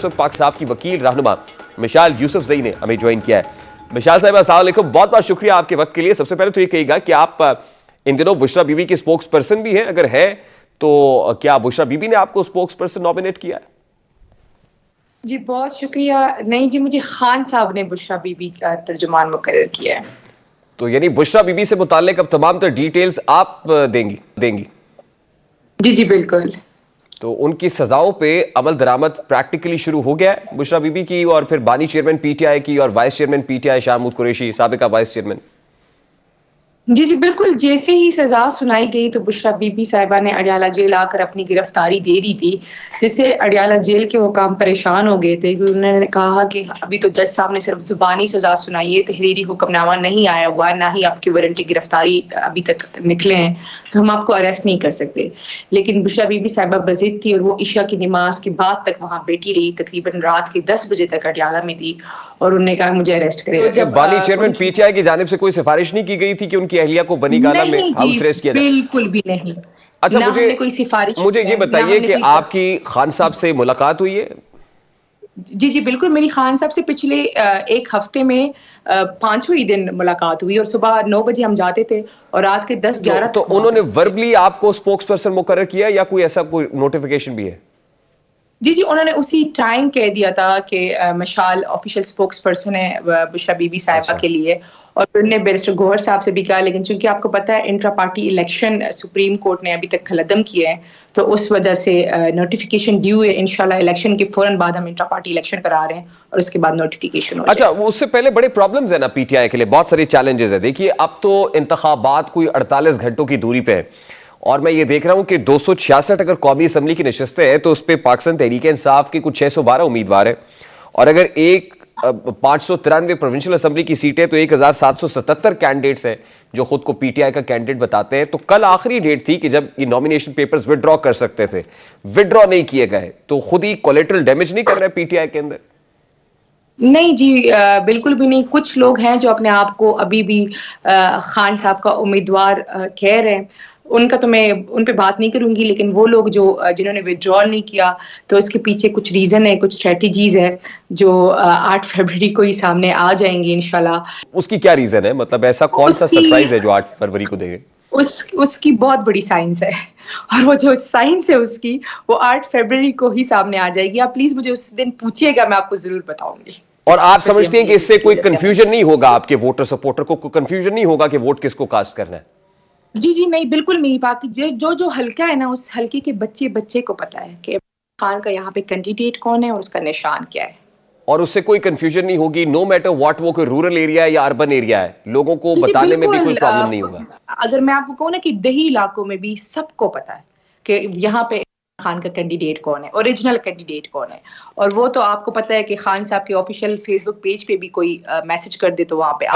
पाक साहब की वकील रहनुमा मिशाल यूसुफजई ने हमें ज्वाइन किया है। मिशाल साहब अस्सलाम वालेकुम, बहुत बहुत शुक्रिया आपके वक्त के लिए। सबसे पहले तो ये कहिएगा कि आप इन दिनों बुशरा बीबी की स्पोक्स पर्सन भी हैं, अगर है तो क्या बुशरा बीबी ने आपको स्पोक्स पर्सन नॉमिनेट किया है? जी बहुत शुक्रिया। नहीं जी, मुझे खान साहब ने बुशरा बीबी का तर्जुमान मुकर्रर किया है। तो यानी बुशरा बीबी से मुताल्लिक अब तमाम तर डिटेल्स आप देंगी? जी जी बिल्कुल। तो उनकी सजाओं पे अमल दरामद प्रैक्टिकली शुरू हो गया है बुशरा बीबी की और फिर बानी चेयरमैन पीटीआई की और vice chairman PTI Shah Mahmood Qureshi साबिका वाइस चेयरमैन। जी जी बिल्कुल, जैसे ही सजा सुनाई गई तो बुशरा बीबी साहिबा ने अडियाला जेल आकर अपनी गिरफ्तारी दे दी थी, जिससे अडियाला जेल के हुकाम परेशान हो गए थे। उन्होंने कहा कि अभी तो जज साहब ने सिर्फ जुबानी सजा सुनाई है, तहरीरी हुक्मनामा नहीं आया हुआ, ना ही आपकी वारंटी गिरफ्तारी अभी तक निकले हैं, तो हम आपको अरेस्ट नहीं कर सकते। लेकिन बुशरा बीबी साहिबा बज़िद थी और वो इशा की नमाज के बाद तक वहां बैठी रही, तकरीबन रात के 10 बजे तक अडियाला में थी और उन्होंने कहा मुझे अरेस्ट करें। तो जब बानी चेयरमैन पीटीआई की जानिब से कोई सिफारिश नहीं की गई थी कि उनकी अहलिया को बनी गाला में हाउस अरेस्ट किया जाए? बिल्कुल भी नहीं। अच्छा, ना हमने कोई सिफारिश मुझे ये बताइए कि आपकी खान साहब से मुलाकात हुई है? जी जी बिल्कुल, मेरी खान साहब से पिछले एक हफ्ते में 5वें दिन मुलाकात हुई और सुबह 9 बजे हम जाते थे और रात के 10-11 तो उन्होंने वर्बली आपको स्पोक्स पर्सन मुकर्रर किया या कोई ऐसा कोई नोटिफिकेशन भी है? जी जी, उन्होंने उसी टाइम कह दिया था कि मशाल ऑफिशियल स्पोक्स पर्सन है बुशरा बीबी साहिबा के लिए, और उन्होंने बैरिस्टर गौहर साहब से भी कहा, लेकिन चूंकि आपको पता है intra party election supreme court ने अभी तक खलदम किया है, तो उस वजह से नोटिफिकेशन ड्यू है। इंशाल्लाह इलेक्शन के फौरन बाद हम इंट्रा पार्टी इलेक्शन करा रहे हैं और उसके बाद नोटिफिकेशन हो जाएगा। अच्छा, उससे पहले बड़े प्रॉब्लम्स है ना पीटीआई के लिए, बहुत सारे चैलेंजेस है। देखिए अब तो इंतखाबात कोई 48 घंटों की दूरी पे है और मैं ये देख रहा हूं कि 266 अगर कौमी असम्बली की नशस्तें हैं तो उस पर पाकिस्तान तहरीक इंसाफ के कुछ 612 उम्मीदवार है और अगर 593 प्रोविंशियल असम्बली की सीटें तो 1777 कैंडिडेट्स हैं जो खुद को पीटीआई का कैंडिडेट बताते हैं। तो कल आखिरी डेट थी कि जब ये नॉमिनेशन पेपर्स विड्रॉ कर सकते थे, विड्रॉ नहीं किए गए, तो खुद ही कोलेटरल डैमेज नहीं कर रहा है पीटीआई के अंदर? नहीं जी, बिल्कुल भी नहीं। कुछ लोग हैं जो अपने आप को अभी भी खान साहब का उम्मीदवार कह रहे हैं, उनका तो मैं उन पे बात नहीं करूंगी, लेकिन वो लोग जो जिन्होंने विड्रॉल नहीं किया, तो इसके पीछे कुछ रीजन है, कुछ स्ट्रेटजीज है जो 8 फरवरी को ही सामने आ जाएंगी इंशाल्लाह। उसकी क्या रीजन है, मतलब ऐसा कौन सा सरप्राइज है जो 8 फरवरी को देंगे? उसकी बहुत बड़ी साइंस है और वो जो साइंस है उसकी, वो 8 फरवरी को ही सामने आ जाएगी। आप प्लीज मुझे उस दिन पूछिएगा, मैं आपको जरूर बताऊंगी। और आप समझते हैं कि इससे कोई कंफ्यूजन नहीं होगा, आपके वोटर सपोर्टर को कंफ्यूजन नहीं होगा कि वोट किसको कास्ट करना है? जी जी नहीं, बिल्कुल नहीं। बाकी जो हल्का है ना, उस हल्के के बच्चे को पता है कि खान का यहाँ पे कैंडिडेट कौन है और उसका निशान क्या है, और उससे कोई कंफ्यूजन नहीं होगी, नो मैटर व्हाट वो कोई रूरल एरिया है या अर्बन एरिया है, लोगों को बताने में भी कोई प्रॉब्लम नहीं होगा। अगर मैं आपको कहूँ ना कि दही इलाकों में भी सबको पता है कि यहाँ पे खान का कैंडिडेट कौन है, ओरिजिनल कैंडिडेट कौन है। और वो तो आपको पता है कि खान साहब के ऑफिशियल फेसबुक पेज पे भी कोई मैसेज कर दे तो वहां पे